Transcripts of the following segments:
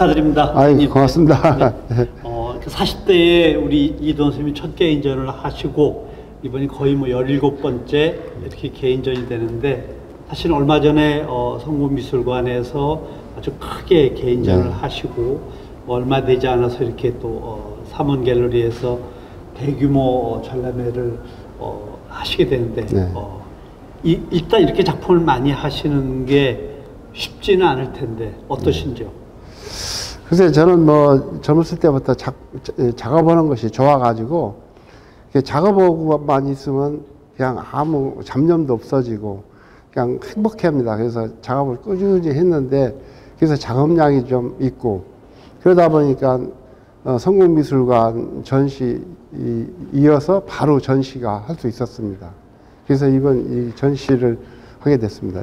축하드립니다. 아이, 고맙습니다. 네. 40대에 우리 이돈 선생님이 첫 개인전을 하시고 이번이 거의 뭐 17번째 이렇게 개인전이 되는데, 사실 얼마 전에 성군미술관에서 아주 크게 개인전을 네. 하시고 얼마 되지 않아서 이렇게 또 삼원 갤러리에서 대규모 전람회를 하시게 되는데, 네. 일단 이렇게 작품을 많이 하시는 게 쉽지는 않을 텐데 어떠신지요? 글쎄, 저는 뭐 젊었을 때부터 작업하는 것이 좋아가지고 작업하고만 있으면 그냥 아무 잡념도 없어지고 그냥 행복해합니다. 그래서 작업을 꾸준히 했는데, 그래서 작업량이 좀 있고 그러다 보니까 성군미술관 전시 이어서 바로 전시가 할 수 있었습니다. 그래서 이번 이 전시를 하게 됐습니다.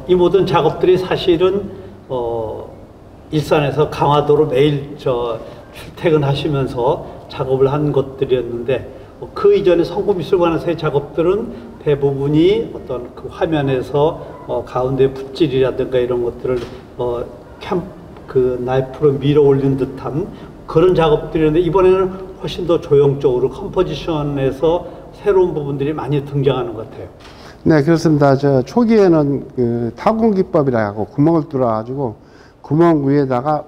이 모든 작업들이 사실은 일산에서 강화도로 매일 출퇴근하시면서 작업을 한 것들이었는데, 그 이전에 성군미술관에서의 작업들은 대부분이 어떤 그 화면에서 가운데 붓질이라든가 이런 것들을 그 나이프로 밀어 올린 듯한 그런 작업들이었는데, 이번에는 훨씬 더 조형적으로 컴포지션에서 새로운 부분들이 많이 등장하는 것 같아요. 네, 그렇습니다. 초기에는 그 타공기법이라고 구멍을 뚫어가지고 구멍 위에다가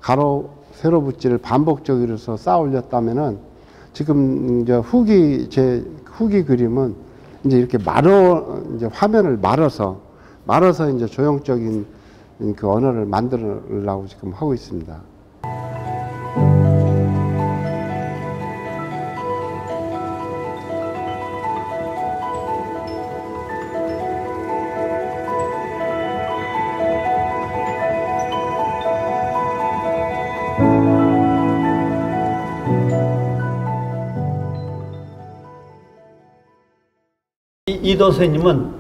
가로, 세로 붓질을 반복적으로 해서 쌓아 올렸다면은, 지금 이제 제 후기 그림은 이제 이렇게 이제 화면을 말아서 이제 조형적인 그 언어를 만들려고 지금 하고 있습니다. 이돈 선생님은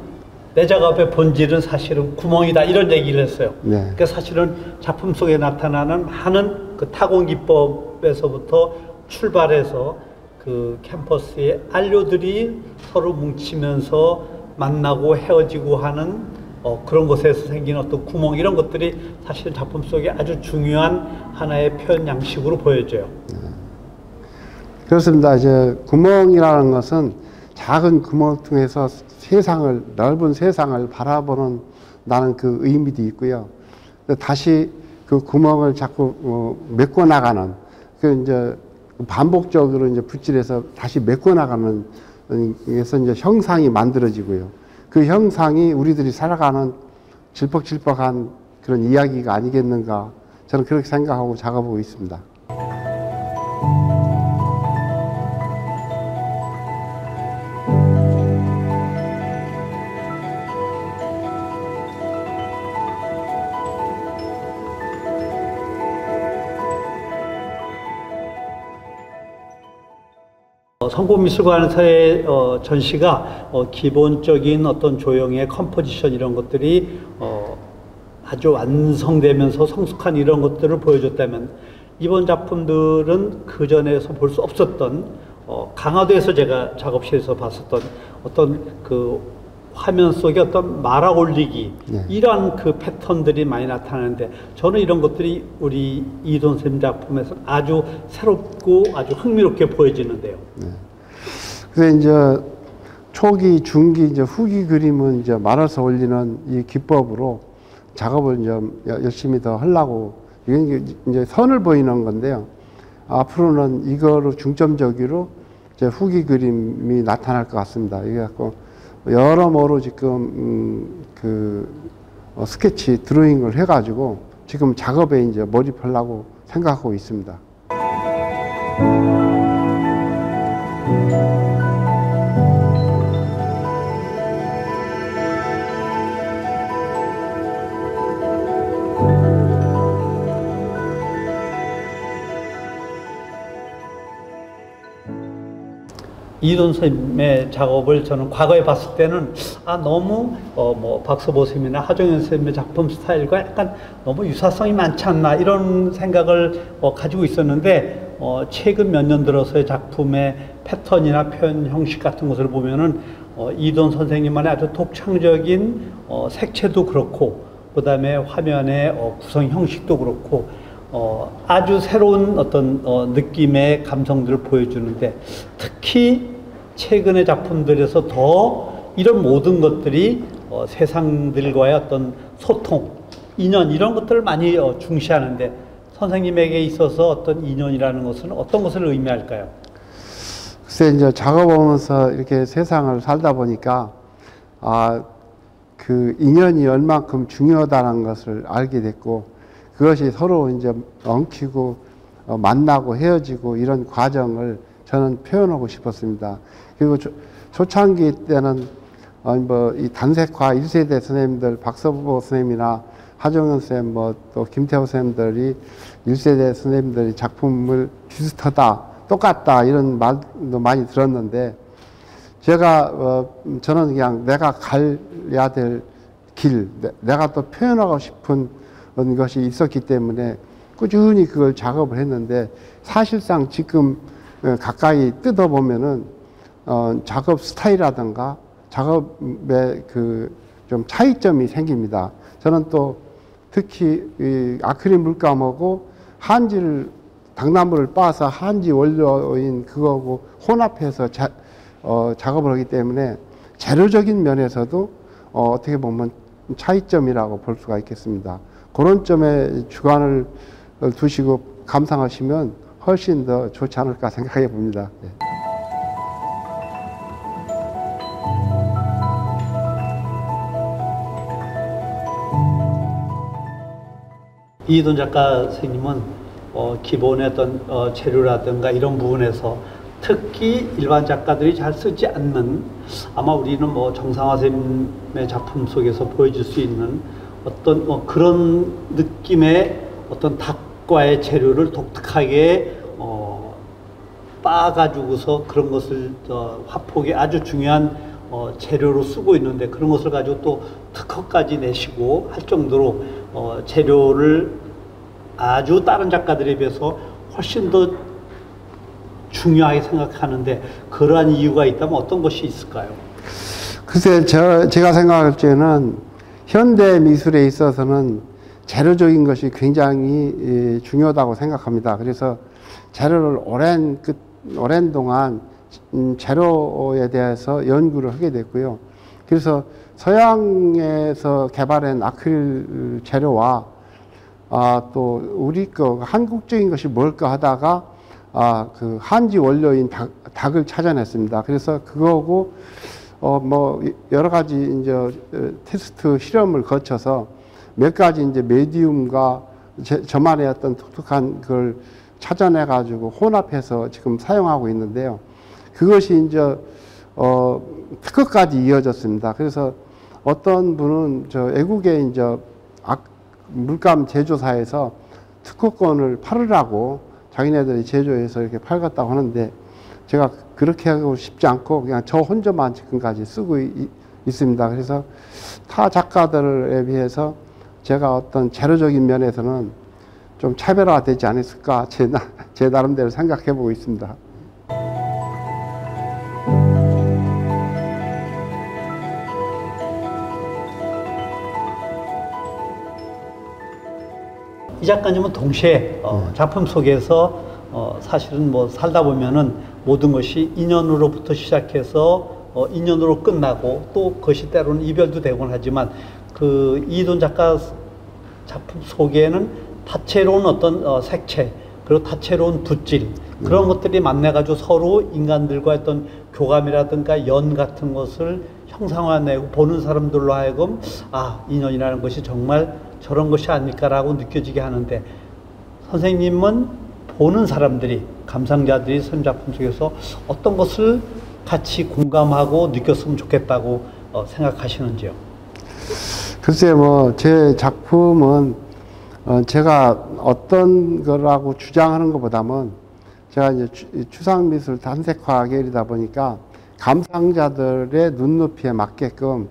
내 작업의 본질은 사실은 구멍이다 이런 얘기를 했어요. 네. 그러니까 사실은 작품 속에 나타나는 많은 그 타공기법에서부터 출발해서 그 캠퍼스의 안료들이 서로 뭉치면서 만나고 헤어지고 하는 그런 곳에서 생긴 어떤 구멍, 이런 것들이 사실은 작품 속에 아주 중요한 하나의 표현 양식으로 보여져요. 그렇습니다. 이제 구멍이라는 것은 작은 구멍을 통해서 넓은 세상을 바라보는 나는 그 의미도 있고요. 다시 그 구멍을 자꾸 메꿔 나가는, 이제 반복적으로 이제 붓질해서 다시 메꿔 나가는, 그래서 이제 형상이 만들어지고요. 그 형상이 우리들이 살아가는 질퍽질퍽한 그런 이야기가 아니겠는가, 저는 그렇게 생각하고 작업하고 있습니다. 성군미술관에서의 전시가 기본적인 어떤 조형의 컴포지션 이런 것들이 아주 완성되면서 성숙한 이런 것들을 보여줬다면, 이번 작품들은 그 전에서 볼 수 없었던 강화도에서 제가 작업실에서 봤었던 어떤 그 화면 속에 어떤 말아 올리기, 네. 이러한 그 패턴들이 많이 나타나는데, 저는 이런 것들이 우리 이돈 선생님 작품에서 아주 새롭고 아주 흥미롭게 보여지는데요. 네. 그래서 이제 초기, 중기, 이제 후기 그림은 이제 말아서 올리는 이 기법으로 작업을 이제 열심히 더 하려고, 이게 이제 선을 보이는 건데요. 앞으로는 이거로 중점적으로 이제 후기 그림이 나타날 것 같습니다. 이게 갖고 여러모로 지금 스케치 드로잉을 해가지고 지금 작업에 이제 몰입하려고 생각하고 있습니다. 이돈 선생님의 작업을 저는 과거에 봤을 때는 너무 박서보 선생님이나 하정현 선생님의 작품 스타일과 약간 너무 유사성이 많지 않나 이런 생각을 가지고 있었는데 최근 몇 년 들어서의 작품의 패턴이나 표현 형식 같은 것을 보면은 이돈 선생님만의 아주 독창적인 색채도 그렇고 그다음에 화면의 구성 형식도 그렇고 아주 새로운 어떤 느낌의 감성들을 보여주는데 특히 최근의 작품들에서 더 이런 모든 것들이 세상들과의 어떤 소통, 인연 이런 것들을 많이 중시하는데 선생님에게 있어서 어떤 인연이라는 것은 어떤 것을 의미할까요? 글쎄 이제 작업하면서 이렇게 세상을 살다 보니까 그 인연이 얼만큼 중요하다는 것을 알게 됐고 그것이 서로 이제 엉키고 만나고 헤어지고 이런 과정을 저는 표현하고 싶었습니다. 그리고 초창기 때는 이 단색화 1세대 선생님들 박서보 선생님이나 하정현 선생님 또 김태호 선생님들이 1세대 선생님들이 작품을 비슷하다 똑같다 이런 말도 많이 들었는데 저는 그냥 내가 가야 될 길, 내가 또 표현하고 싶은 것이 있었기 때문에 꾸준히 그걸 작업을 했는데 사실상 지금 가까이 뜯어보면은 작업 스타일이라든가 작업의 좀 차이점이 생깁니다. 저는 또 특히 이 아크릴 물감하고 한지를 당나무를 빻아서 한지 원료인 그거하고 혼합해서 작업을 하기 때문에 재료적인 면에서도 어떻게 보면 차이점이라고 볼 수가 있겠습니다. 그런 점에 주관을 두시고 감상하시면 훨씬 더 좋지 않을까 생각해 봅니다. 네. 이돈 작가 선생님은 기본의 어떤 재료라든가 이런 부분에서 특히 일반 작가들이 잘 쓰지 않는 아마 우리는 정상화 선생님의 작품 속에서 보여줄 수 있는 어떤 그런 느낌의 어떤 닭과의 재료를 독특하게 빻아가지고서 그런 것을 화폭의 아주 중요한 재료로 쓰고 있는데 그런 것을 가지고 또 특허까지 내시고 할 정도로 재료를 아주 다른 작가들에 비해서 훨씬 더 중요하게 생각하는데 그러한 이유가 있다면 어떤 것이 있을까요? 글쎄 제가 생각할 때는 현대 미술에 있어서는 재료적인 것이 굉장히 중요하다고 생각합니다. 그래서 재료를 오랜 동안 재료에 대해서 연구를 하게 됐고요. 그래서 서양에서 개발한 아크릴 재료와 또 우리 한국적인 것이 뭘까 하다가 그 한지 원료인 닭을 찾아냈습니다. 그래서 그거하고 여러 가지 이제 테스트 실험을 거쳐서 몇 가지 이제 메디움과 저만의 어떤 독특한 걸 찾아내 가지고 혼합해서 지금 사용하고 있는데요. 그것이 이제 특허까지 이어졌습니다. 그래서 어떤 분은 외국의 이제 물감 제조사에서 특허권을 팔으라고 자기네들이 제조해서 이렇게 팔겠다고 하는데 제가 그렇게 하고 싶지 않고 그냥 저 혼자만 지금까지 쓰고 있습니다. 그래서 타 작가들에 비해서 제가 어떤 재료적인 면에서는 좀 차별화되지 않았을까 제 나름대로 생각해 보고 있습니다. 이 작가님은 동시에 작품 속에서 사실은 살다 보면은 모든 것이 인연으로부터 시작해서 인연으로 끝나고 또 그것이 때로는 이별도 되곤 하지만 그 이돈 작가 작품 속에는 다채로운 어떤 색채 그리고 다채로운 붓질 그런 것들이 만나가지고 서로 인간들과 어떤 교감이라든가 연 같은 것을 형상화내고 보는 사람들로 하여금 인연이라는 것이 정말 저런 것이 아닐까라고 느껴지게 하는데 선생님은 보는 사람들이 감상자들이 선생님 작품 속에서 어떤 것을 같이 공감하고 느꼈으면 좋겠다고 생각하시는지요? 글쎄요, 제 작품은 제가 어떤 거라고 주장하는 것보다는 제가 이제 추상미술 단색화 계열이다 보니까 감상자들의 눈높이에 맞게끔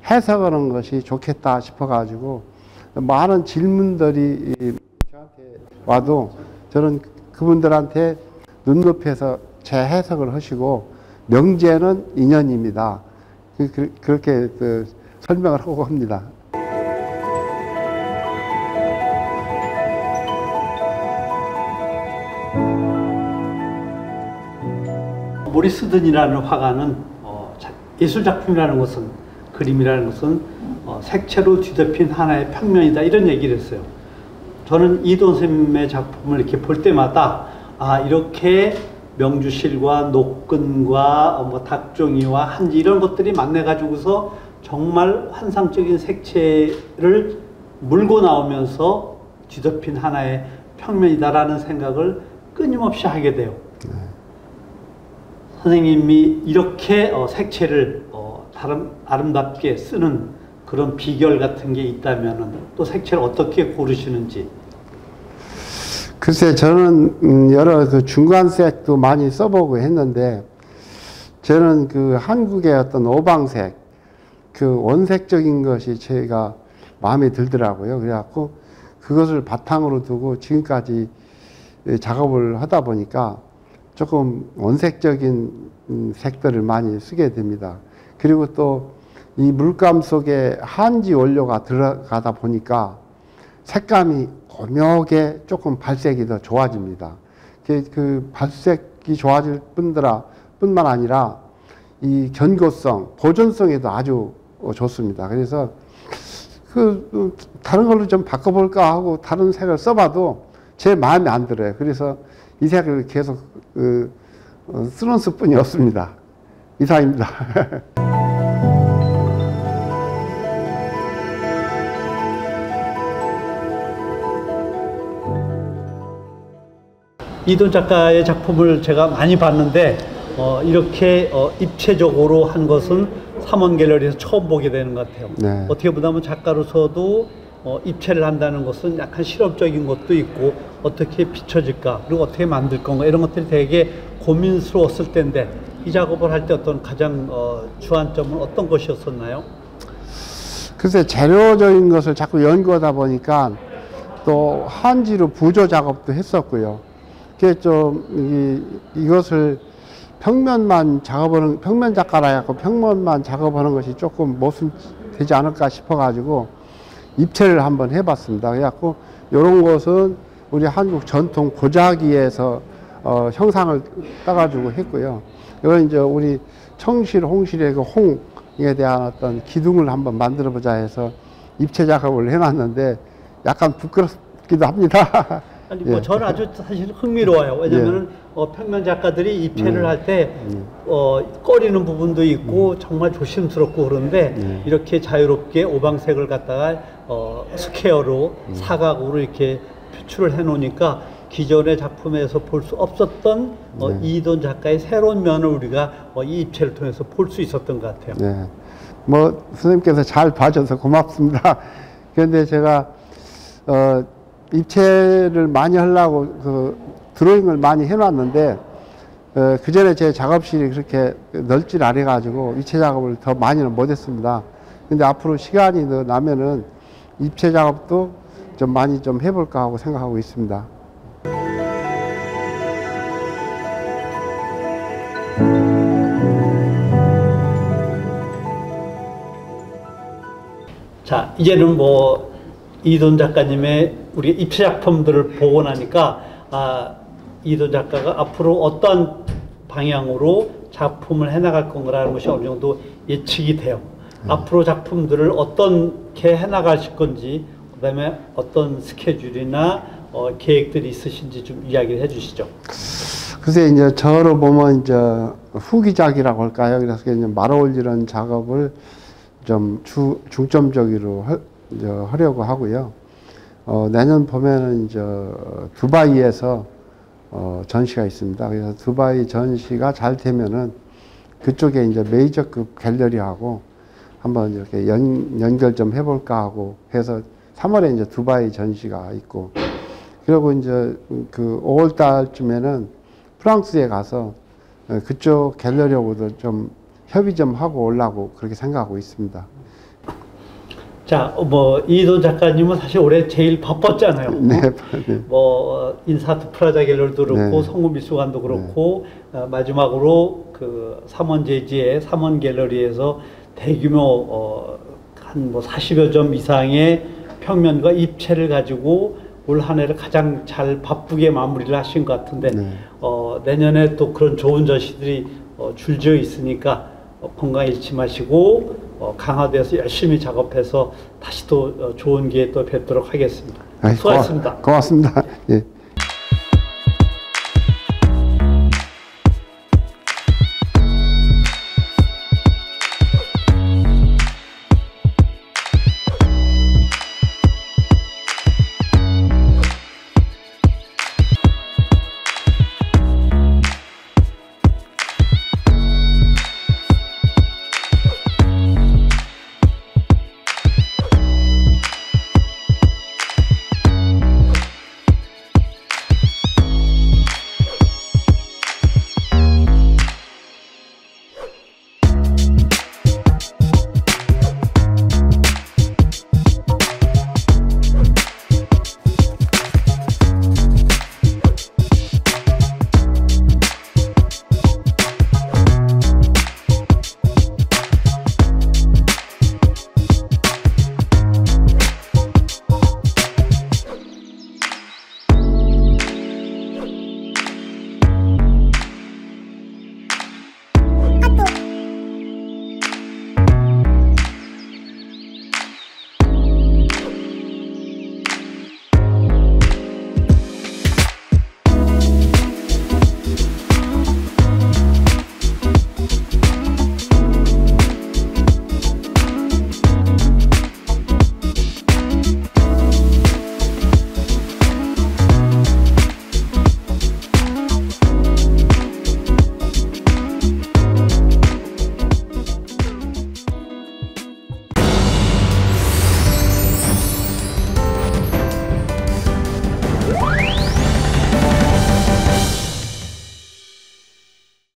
해석하는 것이 좋겠다 싶어가지고 많은 질문들이 저한테 와도 저는 그분들한테 눈높이에서 제 해석을 하시고 명제는 인연입니다. 그렇게 설명을 하고 합니다. 모리스 든이라는 화가는 예술작품이라는 것은, 그림이라는 것은 색채로 뒤덮인 하나의 평면이다, 이런 얘기를 했어요. 저는 이돈 선생님의 작품을 이렇게 볼 때마다 이렇게 명주실과 노끈과 뭐 닭종이와 한지 이런 것들이 만나 가지고서 정말 환상적인 색채를 물고 나오면서 뒤덮인 하나의 평면이다라는 생각을 끊임없이 하게 돼요. 선생님이 이렇게 색채를 아름답게 쓰는 그런 비결 같은 게 있다면 또 색채를 어떻게 고르시는지. 글쎄, 저는 여러 중간색도 많이 써보고 했는데, 저는 한국의 어떤 오방색, 원색적인 것이 제가 마음에 들더라고요. 그래갖고 그것을 바탕으로 두고 지금까지 작업을 하다 보니까 조금 원색적인 색들을 많이 쓰게 됩니다. 그리고 또 이 물감 속에 한지 원료가 들어가다 보니까 색감이 고묘하게 조금 발색이 더 좋아집니다. 그 발색이 좋아질 뿐만 아니라 이 견고성, 보존성에도 아주 좋습니다. 그래서 다른 걸로 좀 바꿔볼까 하고 다른 색을 써봐도 제 마음에 안 들어요. 그래서 이 색을 계속 쓰는 수뿐이 없습니다. 이상입니다. 이돈 작가의 작품을 제가 많이 봤는데 이렇게 입체적으로 한 것은 삼원 갤러리에서 처음 보게 되는 것 같아요. 네. 어떻게 보면 작가로서도 입체를 한다는 것은 약간 실험적인 것도 있고 어떻게 비춰질까, 그리고 어떻게 만들 건가, 이런 것들이 되게 고민스러웠을 텐데 이 작업을 할 때 어떤 가장 주안점은 어떤 것이었었나요? 글쎄, 재료적인 것을 자꾸 연구하다 보니까 또 한지로 부조 작업도 했었고요. 그게 좀 이것을 평면만 작업하는, 평면 작가라 해갖고 평면만 작업하는 것이 조금 모순되지 않을까 싶어가지고 입체를 한번 해봤습니다. 그래갖고 이런 것은 우리 한국 전통 보자기에서 형상을 따가지고 했고요. 이건 이제 우리 청실, 홍실의 그 홍에 대한 어떤 기둥을 한번 만들어보자 해서 입체 작업을 해놨는데 약간 부끄럽기도 합니다. 아니, 뭐 저는 아주 사실 흥미로워요. 왜냐면은 평면 작가들이 입체를 할 때 꺼리는 부분도 있고 정말 조심스럽고 그런데 이렇게 자유롭게 오방색을 갖다가 스퀘어로 사각으로 이렇게 표출을 해 놓으니까 기존의 작품에서 볼 수 없었던 이돈 작가의 새로운 면을 우리가 이 입체를 통해서 볼 수 있었던 것 같아요. 네. 뭐 선생님께서 잘 봐줘서 고맙습니다. 그런데 제가 입체를 많이 하려고 드로잉을 많이 해놨는데 그 전에 제 작업실이 그렇게 넓질 않아 가지고 입체 작업을 더 많이는 못했습니다. 근데 앞으로 시간이 더 나면은 입체 작업도 좀 많이 좀 해볼까 하고 생각하고 있습니다. 자, 이제는 뭐 이돈 작가님의 우리 입체 작품들을 보고 나니까 이돈 작가가 앞으로 어떤 방향으로 작품을 해나갈 건가라는 것이 어느 정도 예측이 돼요. 앞으로 작품들을 어떻게 해나가실 건지, 그 다음에 어떤 스케줄이나 계획들이 있으신지 좀 이야기를 해주시죠. 글쎄, 이제 저로 보면 이제 후기작이라고 할까요? 그래서 이제 말아올리는 작업을 좀 중점적으로 하려고 하고요. 내년 봄에는 이제 두바이에서 전시가 있습니다. 그래서 두바이 전시가 잘 되면은 그쪽에 이제 메이저급 갤러리하고 한번 이렇게 연결 좀 해볼까 하고 해서 3월에 이제 두바이 전시가 있고, 그리고 이제 5월 달쯤에는 프랑스에 가서 그쪽 갤러리하고도 좀 협의 좀 하고 오려고 그렇게 생각하고 있습니다. 자, 뭐 이도 작가님은 사실 올해 제일 바빴잖아요. 네. 뭐 인사트 프라자 갤러리도 그렇고 네. 성우미술관도 그렇고 마지막으로 그 삼원제지의 삼원 갤러리에서 대규모 한 뭐 40여 점 이상의 평면과 입체를 가지고 올 한 해를 가장 잘 바쁘게 마무리를 하신 것 같은데 네. 내년에 또 그런 좋은 전시들이 줄지어 있으니까 건강 잃지 마시고 강화돼서 열심히 작업해서 다시 또 좋은 기회 또 뵙도록 하겠습니다. 수고하셨습니다. 고맙습니다. 예.